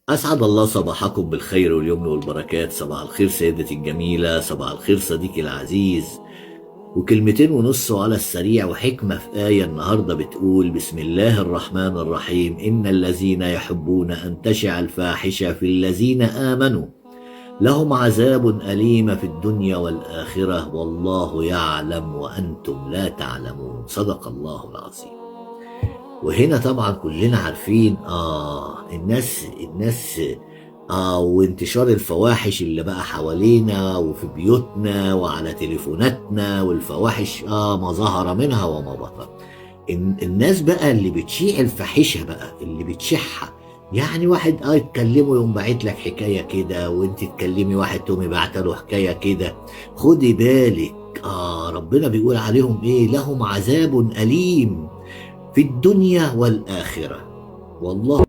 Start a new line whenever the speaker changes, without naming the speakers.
أسعد الله صباحكم بالخير واليمن والبركات. صباح الخير سيدتي الجميلة، صباح الخير صديقي العزيز. وكلمتين ونص على السريع وحكمة في آية النهاردة بتقول: بسم الله الرحمن الرحيم، إن الذين يحبون أن تشع الفاحشة في الذين آمنوا لهم عذاب أليم في الدنيا والآخرة والله يعلم وأنتم لا تعلمون. صدق الله العظيم. وهنا طبعا كلنا عارفين الناس وانتشار الفواحش اللي بقى حوالينا وفي بيوتنا وعلى تليفوناتنا، والفواحش ما ظهر منها وما بطن. الناس بقى اللي بتشيع الفاحشة بقى، اللي بتشيعها، يعني واحد يتكلمه يقوم باعت لك حكاية كده، وانت تكلمي واحد تقومي باعته له حكاية كده. خدي بالك، ربنا بيقول عليهم ايه؟ لهم عذاب أليم في الدنيا والآخرة والله